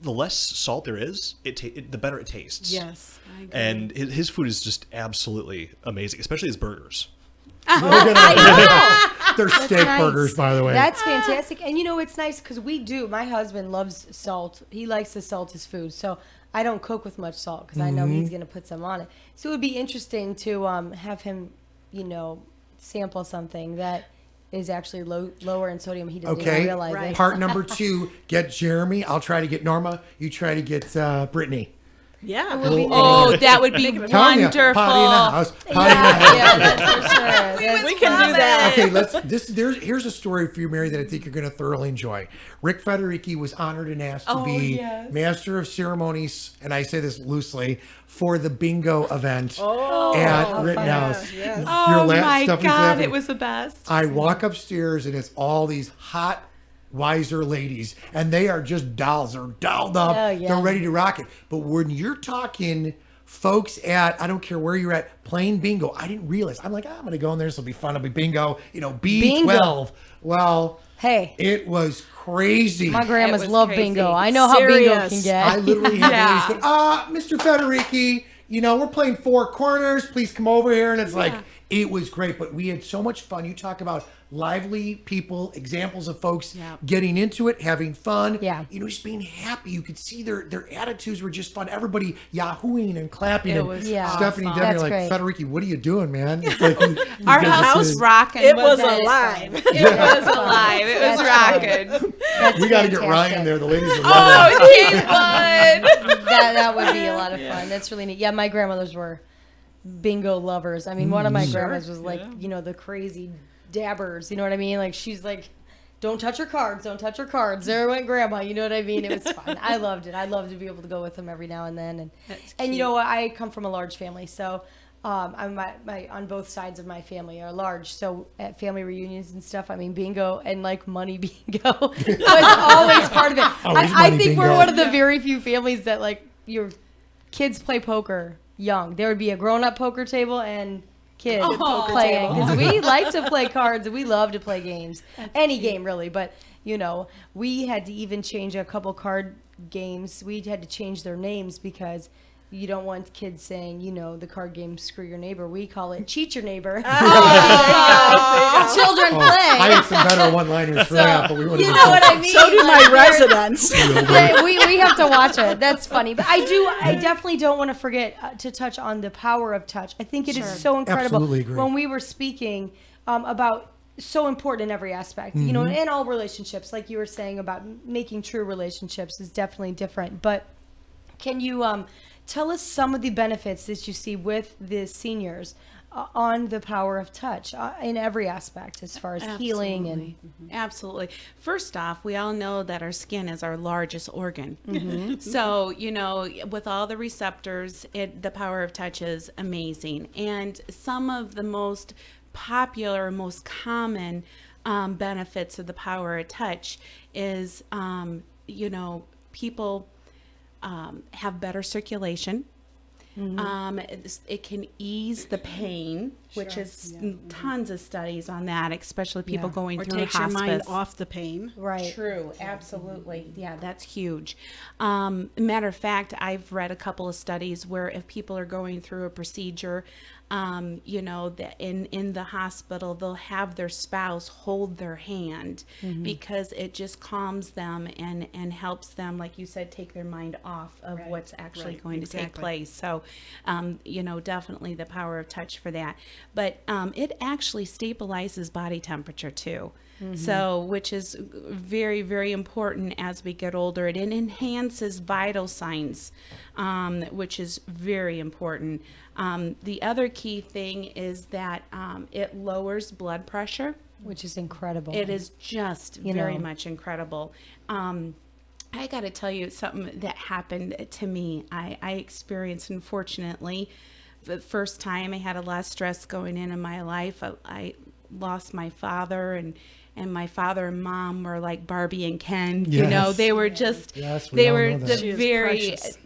the less salt there is, the better it tastes. Yes. I agree. And his food is just absolutely amazing, especially his burgers. They're steak Nice. burgers, by the way. That's fantastic. And it's nice because my husband loves salt. He likes to salt his food. So I don't cook with much salt because I know he's going to put some on it. So it would be interesting to have him, sample something that is actually lower in sodium. He doesn't even Okay. realize Right. it. Part number 2, get Jeremy. I'll try to get Norma. You try to get Brittany. Yeah. Oh, that would be Telling wonderful. you, potty in the house. Potty in the house. Yeah, that's for sure. That's We can do that. Okay, here's a story for you, Mary, that I think you're going to thoroughly enjoy. Rick Federighi was honored and asked to be Master of Ceremonies, and I say this loosely, for the bingo event at Rittenhouse. Oh my God, it was the best. I walk upstairs, and it's all these hot, wiser ladies, and they are just dolls. They're dolled up. Oh, yeah. They're ready to rock it. But when you're talking folks at, I don't care where you're at, playing bingo, I didn't realize. I'm like, I'm going to go in there. This will be fun. It'll be bingo. B12. Bingo. Well, Hey, it was crazy. my grandmas was love crazy. bingo. I know how bingo Serious. can get. I literally had Yeah. ladies go, Mr. Federighi, we're playing 4 corners. Please come over here. And it's like, it was great. But we had so much fun. You talk about lively people, examples of folks getting into it, having fun. Yeah. Just being happy. You could see their attitudes were just fun. Everybody yahooing and clapping. It and was Stephanie and awesome. Debbie are That's like, great. Federighi, what are you doing, man? It's like Our you guys house just- was rocking. It was wasn't alive. It was alive. It was That's rocking. That's We got to get fantastic. Ryan there. The ladies are loving it. Oh, he would. That would be a lot of fun. That's really neat. Yeah, my grandmothers were bingo lovers. I mean, one of my grandmas was like, the crazy dabbers. You know what I mean? Like, she's like, don't touch your cards. Don't touch your cards. There went grandma. You know what I mean? It was fun. I loved it. I loved to be able to go with them every now and then. And you know what? I come from a large family, so I'm my on both sides of my family are large. So at family reunions and stuff, I mean, bingo and like money bingo was always part of it. Always I money think we're bingo. one of the very few families that like your kids play poker young. There would be a grown-up poker table and kids playing because we like to play cards and we love to play games. Any game really, but we had to even change a couple card games. We had to change their names because you don't want kids saying, the card game Screw Your Neighbor. We call it Cheat Your Neighbor. Children play. I had some better one-liners for that, but we would You have know what I mean? So do Like, my residents. we have to watch it. That's funny. But I definitely don't want to forget to touch on the power of touch. I think it is so incredible. Absolutely agree. When we were speaking about so important in every aspect, in all relationships, like you were saying about making true relationships is definitely different. But can you tell us some of the benefits that you see with the seniors on the power of touch in every aspect as far as healing and Absolutely. First off, we all know that our skin is our largest organ. So, with all the receptors, the power of touch is amazing. And some of the most popular, most common benefits of the power of touch is, people have better circulation. It can ease the pain, which is tons of studies on that, especially people going Or through takes hospice. your mind off the pain. right. True, absolutely. Yeah, that's huge. Matter of fact, I've read a couple of studies where if people are going through a procedure, that in the hospital, they'll have their spouse hold their hand because it just calms them and helps them, like you said, take their mind off of what's actually going to take place. So, definitely the power of touch for that. But it actually stabilizes body temperature too. So, which is very, very important as we get older. It enhances vital signs, which is very important. The other key thing is that it lowers blood pressure. Which is incredible. It is just very much incredible. I got to tell you something that happened to me. I experienced, unfortunately, the first time I had a lot of stress going in my life. I lost my father, and my father and mom were like Barbie and Ken. Yes. They were just, Yes, we they all were know that. She is very, precious.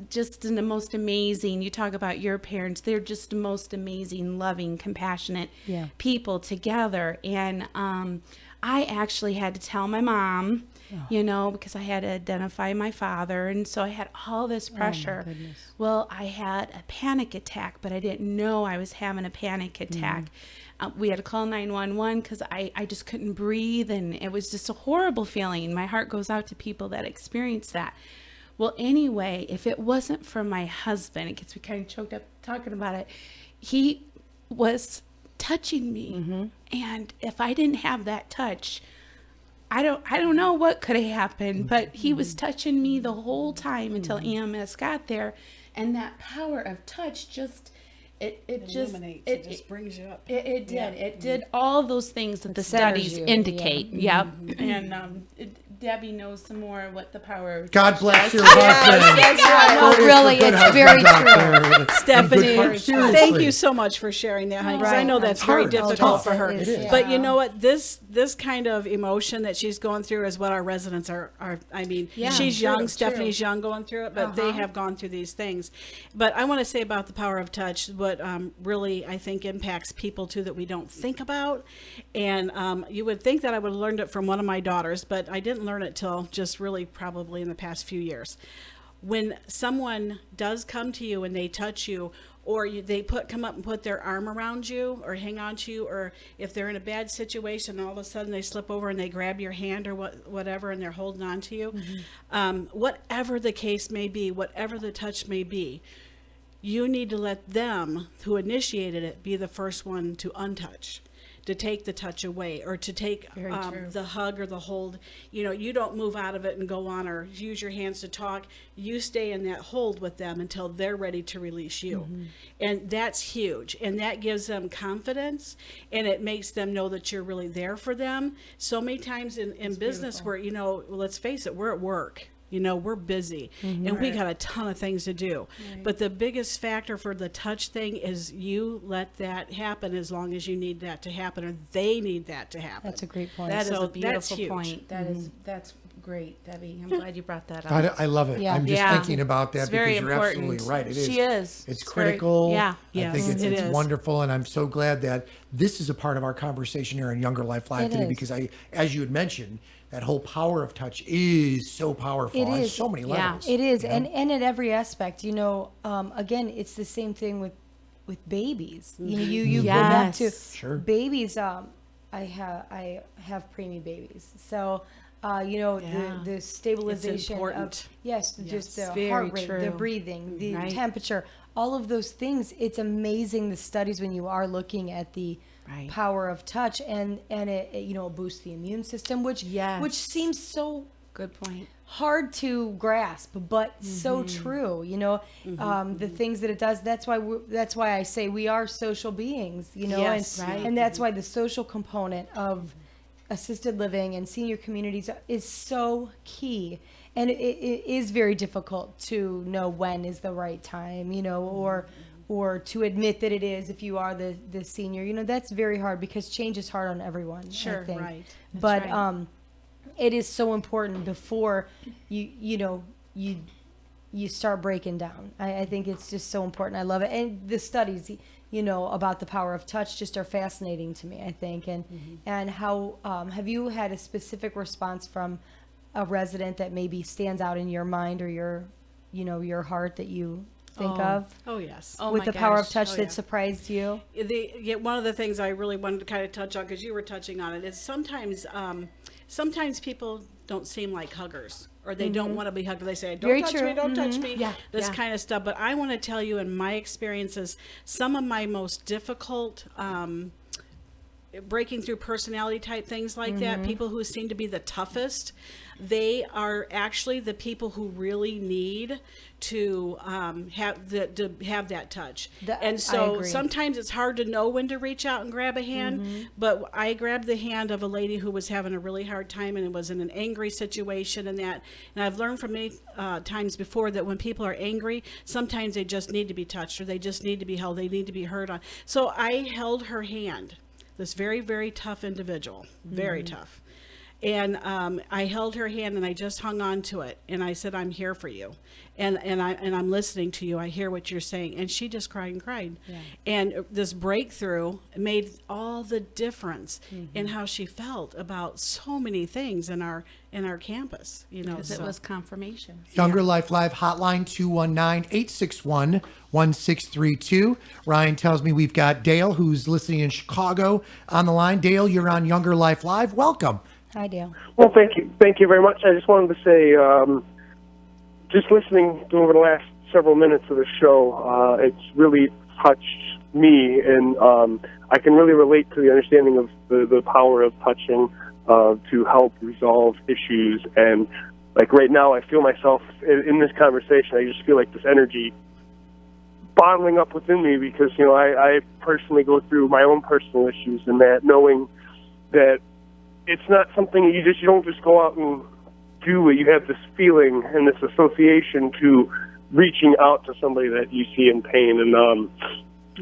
just in the most amazing. You talk about your parents; they're just the most amazing, loving, compassionate people together. And I actually had to tell my mom, because I had to identify my father, and so I had all this pressure. Well, I had a panic attack, but I didn't know I was having a panic attack. We had to call 911 because I just couldn't breathe, and it was just a horrible feeling. My heart goes out to people that experience that. Well, anyway, if it wasn't for my husband, it gets me kind of choked up talking about it. He was touching me. And if I didn't have that touch, I don't know what could have happened, but he was touching me the whole time until EMS got there. And that power of touch just, it just brings you up. It did. It did all those things that the centers studies you, indicate. Yep. And Debbie knows some more what the power of God touch bless does. your husband. No, Voted really, for good it's very husband true. out there. Stephanie, And good- seriously. thank you so much for sharing that, honey, because I Right. know that's It's very hard. It's difficult tough. for her. It is, But you know what? This kind of emotion that she's going through is what our residents are I mean, she's young, Stephanie's young going through it, but they have gone through these things. But I want to say about the power of touch, what really I think impacts people too that we don't think about. And you would think that I would have learned it from one of my daughters, but I didn't learn it till just really probably in the past few years. When someone does come to you and they touch you, or they come up and put their arm around you or hang on to you, or if they're in a bad situation, all of a sudden they slip over and they grab your hand or whatever, and they're holding on to you. Whatever the case may be, whatever the touch may be, you need to let them who initiated it be the first one to untouch, to take the touch away, or to take the hug or the hold. You know, you don't move out of it and go on or use your hands to talk. You stay in that hold with them until they're ready to release you. And that's huge. And that gives them confidence, and it makes them know that you're really there for them. So many times in business where, you know, let's face it, we're at work. You know, we're busy and we got a ton of things to do. But the biggest factor for the touch thing is you let that happen as long as you need that to happen, or they need that to happen. That's a great point. That is So a that's beautiful huge. point. That's great, Debbie. I'm glad you brought that up. I love it. Yeah. I'm just Yeah. thinking about that It's very because you're important. absolutely right. It is. She is. It's It's very- critical. yeah. I think Yes, it's it is. wonderful, and I'm so glad that this is a part of our conversation here on Younger Life Live It today is. because as you had mentioned, that whole power of touch is so powerful It on is. so many Yeah. levels. It is, you know? and at every aspect, you know. Again, it's the same thing with babies. You know, you go back to Yes. Sure. babies. I have preemie babies, so you know Yeah. the stabilization important. of just the Very heart rate, the true. breathing, the Right. temperature, all of those things. It's amazing the studies when you are looking at the Right. power of touch, and it you know boosts the immune system, which Yes. seems so Good point. hard to grasp, but so true. You know, the things that it does. That's why I say we are social beings. You know, Yes. and, Right. and that's why the social component of assisted living and senior communities is so key. And it is very difficult to know when is the right time. You know, or to admit that it is if you are the senior. You know, that's very hard because change is hard on everyone. I Sure, think. right. But right. it is so important before you start breaking down. I think it's just so important. I love it. And the studies, you know, about the power of touch just are fascinating to me, I think. And how, have you had a specific response from a resident that maybe stands out in your mind or your heart that you think of Oh, yes. Oh with my the power of gosh. touch Oh, that yeah. surprised you? One of the things I really wanted to kind of touch on, because you were touching on it, is sometimes people don't seem like huggers, or they don't want to be hugged. They say, "Don't Very touch true. me, don't touch me." Yeah, This yeah. kind of stuff. But I want to tell you, in my experiences, some of my most difficult breaking through personality type things like that, people who seem to be the toughest, they are actually the people who really need to have that touch. I And so agree. sometimes it's hard to know when to reach out and grab a hand, but I grabbed the hand of a lady who was having a really hard time and it was in an angry situation and I've learned from many times before that when people are angry, sometimes they just need to be touched or they just need to be held, they need to be heard on. So I held her hand, this very, very tough individual, very tough. And I held her hand and I just hung on to it. And I said, "I'm here for you. And I'm listening to you. I hear what you're saying." And she just cried and cried. Yeah. And this breakthrough made all the difference in how she felt about so many things in our campus. You know, Because it was confirmation. Younger Life Live hotline 219-861-1632. Ryan tells me we've got Dale, who's listening in Chicago, on the line. Dale, you're on Younger Life Live. Welcome. Hi, Dale. Well, thank you very much. I just wanted to say, just listening over the last several minutes of the show, it's really touched me, and I can really relate to the understanding of the power of touching to help resolve issues. And like right now, I feel myself in this conversation. I just feel like this energy bottling up within me because I personally go through my own personal issues, and that knowing that it's not something you don't just go out and do it. You have this feeling and this association to reaching out to somebody that you see in pain. And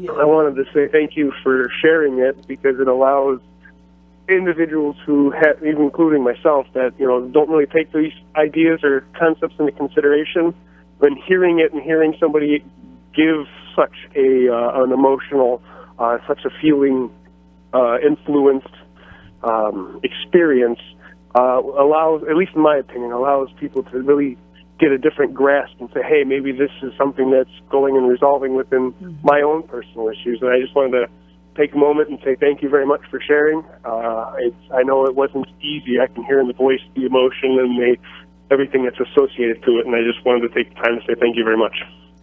I wanted to say thank you for sharing it, because it allows individuals who have, even including myself, that don't really take these ideas or concepts into consideration. When hearing it and hearing somebody give such an emotional, such a feeling influenced experience, allows, at least in my opinion, allows people to really get a different grasp and say, hey, maybe this is something that's going and resolving within my own personal issues. And I just wanted to take a moment and say thank you very much for sharing. I know it wasn't easy. I can hear in the voice the emotion and everything that's associated to it, and I just wanted to take the time to say thank you very much.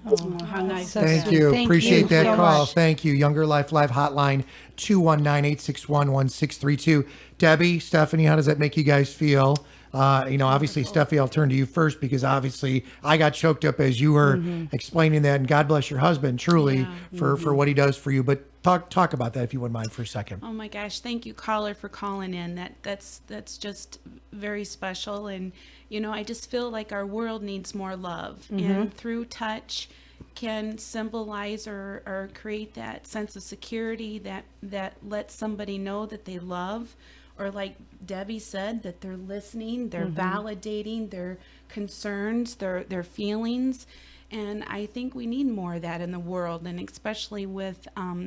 Oh, how nice. So Thank sweet. you. Thank Appreciate you that so call. much. Thank you. Younger Life Live Hotline, 219-861-1632. Debbie, Stephanie, how does that make you guys feel? Obviously, Steffi, I'll turn to you first, because obviously I got choked up as you were explaining that, and God bless your husband, truly, for what he does for you. But talk about that, if you wouldn't mind, for a second. Oh my gosh, thank you, caller, for calling in. That's just very special. And I just feel like our world needs more love, and through touch can symbolize or create that sense of security that lets somebody know that they love, or like Debbie said, that they're listening, they're validating their concerns, their feelings. And I think we need more of that in the world, and especially with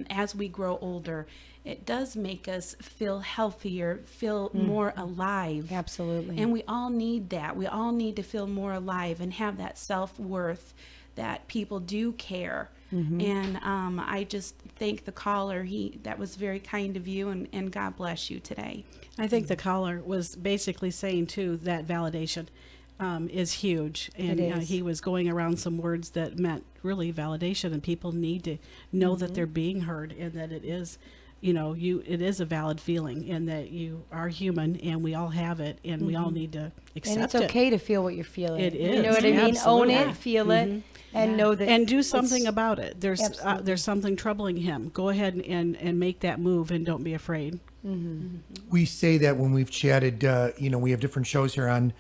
as we grow older, it does make us feel healthier, feel more alive. Absolutely. And we all need that. We all need to feel more alive and have that self-worth that people do care. And I just thank the caller. That was very kind of you, and God bless you today. I think the caller was basically saying, too, that validation is huge. And It is. he was going around some words that meant really validation, and people need to know that they're being heard, and that it is, it is a valid feeling, and that you are human, and we all have it, and we all need to accept And it's it. okay to feel what you're feeling. It You know is, what I mean? Own absolutely. it, feel it, and know that. And do something it's- about it. Absolutely. There's something troubling him. Go ahead and make that move, and don't be afraid. We say that when we've chatted, we have different shows here on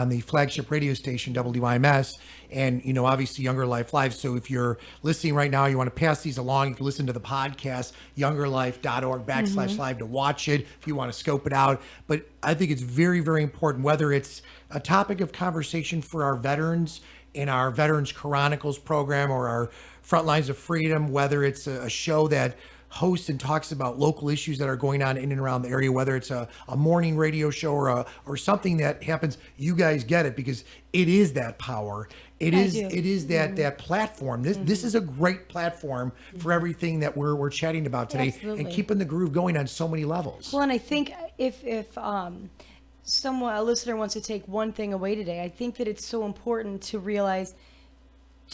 the flagship radio station, WIMS, and, obviously Younger Life Live. So if you're listening right now, you want to pass these along, you can listen to the podcast, youngerlife.org/live to watch it if you want to scope it out. But I think it's very, very important, whether it's a topic of conversation for our veterans in our Veterans Chronicles program, or our Front Lines of Freedom, whether it's a show that hosts and talks about local issues that are going on in and around the area, whether it's a morning radio show or something that happens. You guys get it, because it is that power. It is that platform. This is a great platform for everything that we're chatting about today. Absolutely. And keeping the groove going on so many levels. Well, and I think if a listener wants to take one thing away today, I think that it's so important to realize,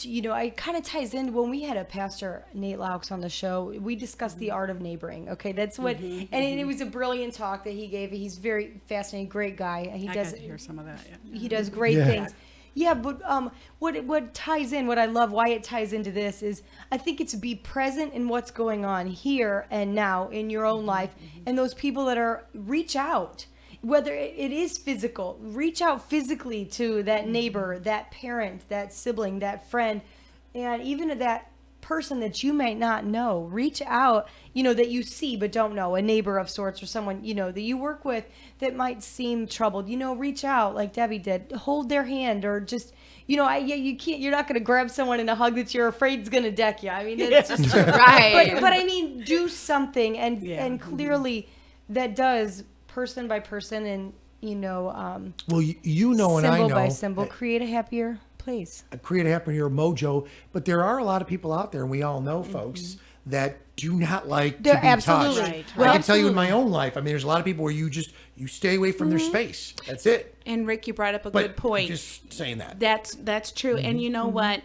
it kind of ties in when we had a pastor, Nate Laux, on the show. We discussed the art of neighboring. Okay, that's what, and it was a brilliant talk that he gave. He's very fascinating, great guy. I got to hear some of that. Yeah. He does great things. Yeah, but what ties in, what I love, why it ties into this is, I think it's be present in what's going on here and now in your own life, and those people that reach out. Whether it is physical, reach out physically to that neighbor, that parent, that sibling, that friend, and even to that person that you might not know. Reach out, that you see but don't know, a neighbor of sorts, or someone, that you work with that might seem troubled. Reach out like Debbie did. Hold their hand, or just, you can't, you're not going to grab someone in a hug that you're afraid is going to deck you. I mean, it's just Right. But I mean, do something, and clearly that does, person by person, and and I symbol know, by symbol, create a happier place. create a happier mojo. But there are a lot of people out there, and we all know folks that do not like They're to be absolutely touched. Right. I can tell you in my own life. I mean, there's a lot of people where you stay away from their space. That's it. And Rick, you brought up a But good point. just saying that. That's true. And you know what?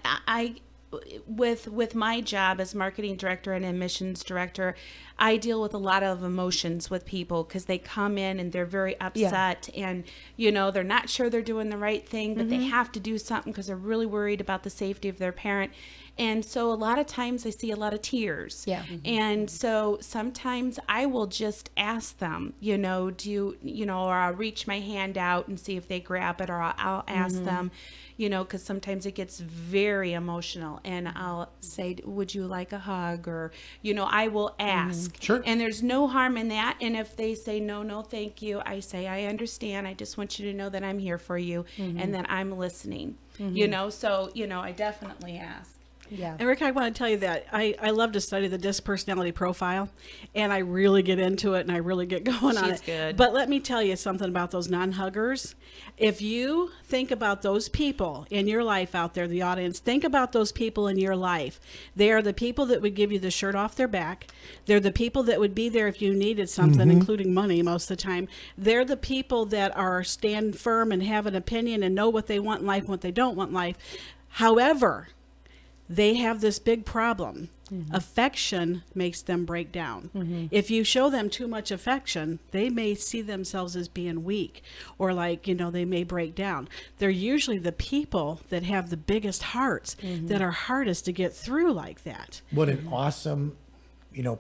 with my job as marketing director and admissions director, I deal with a lot of emotions with people because they come in and they're very upset and, they're not sure they're doing the right thing, but they have to do something because they're really worried about the safety of their parent. And so a lot of times I see a lot of tears. Yeah. And so sometimes I will just ask them, do you, or I'll reach my hand out and see if they grab it, or I'll ask them, because sometimes it gets very emotional, and I'll say, would you like a hug? Or, I will ask. Sure. And there's no harm in that. And if they say, no, thank you, I say, I understand. I just want you to know that I'm here for you and that I'm listening, so, I definitely ask. Yeah. And Rick, I want to tell you that I love to study the DISC personality profile, and I really get into it and I really get going on She's it. good. But let me tell you something about those non-huggers. If you think about those people in your life out there, the audience, think about those people in your life. They are the people that would give you the shirt off their back. They're the people that would be there if you needed something, including money most of the time. They're the people that are stand firm and have an opinion and know what they want in life and what they don't want in life. However, they have this big problem. Affection makes them break down. If you show them too much affection, they may see themselves as being weak, or they may break down. They're usually the people that have the biggest hearts that are hardest to get through like that. What an awesome,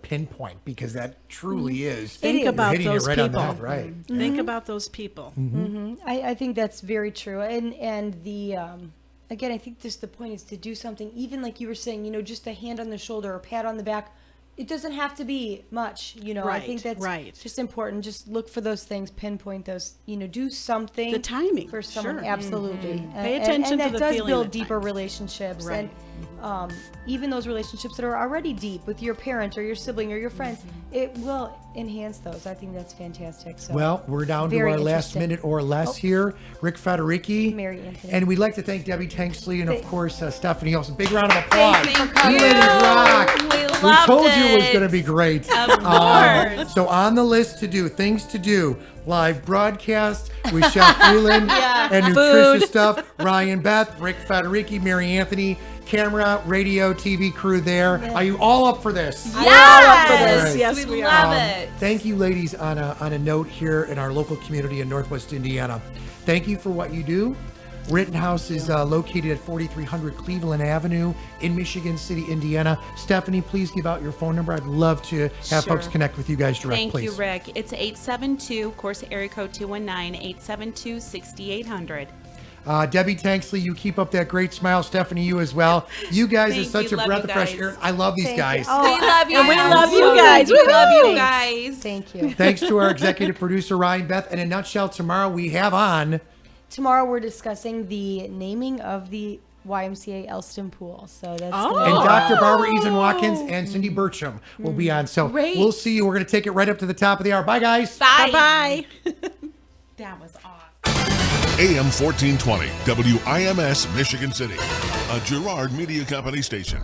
pinpoint, because that truly is. Think You're about hitting it those right on the people. head, right? Think about those people. I think that's very true. And the again, I think just the point is to do something, even like you were saying, just a hand on the shoulder or a pat on the back. It doesn't have to be much, I think that's just important. Just look for those things, pinpoint those, do something. The timing, for someone. sure. Absolutely. Pay attention and to that the does feeling build at deeper times. relationships. Right. And even those relationships that are already deep with your parent or your sibling or your friends, it will enhance those. I think that's fantastic. So Well, we're down to very our last interesting. minute or less here. Rick Federici. Mary Anthony. And we'd like to thank Debbie Tanksley and, of course, Stephanie Olsen. Big round of applause. Thank You you. ladies rock. We We loved told you it was it. going to be great. Of course. So on the list to do, things to do, live broadcast with Chef Freeland and nutritious stuff. Ryan Beth, Rick Federici, Mary Anthony, camera, radio, TV crew there. Are you all up for this? Yes. Yes, we we love are. it. Thank you, ladies, on a note here in our local community in Northwest Indiana. Thank you for what you do. Rittenhouse is located at 4300 Cleveland Avenue in Michigan City, Indiana. Stephanie, please give out your phone number. I'd love to have Sure. folks connect with you guys direct, Thank please. you, Rick. It's 872, of course, area code 219-872-6800. Debbie Tanksley, you keep up that great smile. Stephanie, you as well. You guys Thank are such you. a Love breath you of fresh guys. air. I love these guys. Oh, We love you. And we guys. love you guys. We love you Thanks. guys. Thank you. Thanks to our executive producer, Ryan Beth. In a nutshell, tomorrow we have on... Tomorrow we're discussing the naming of the YMCA Elston Pool. So that's And gonna Dr. Barbara Eason Watkins and Cindy Bircham will be on. So Great. we'll see you. We're going to take it right up to the top of the hour. Bye, guys. Bye. Bye. That was awesome. AM 1420, WIMS, Michigan City, a Girard Media Company station.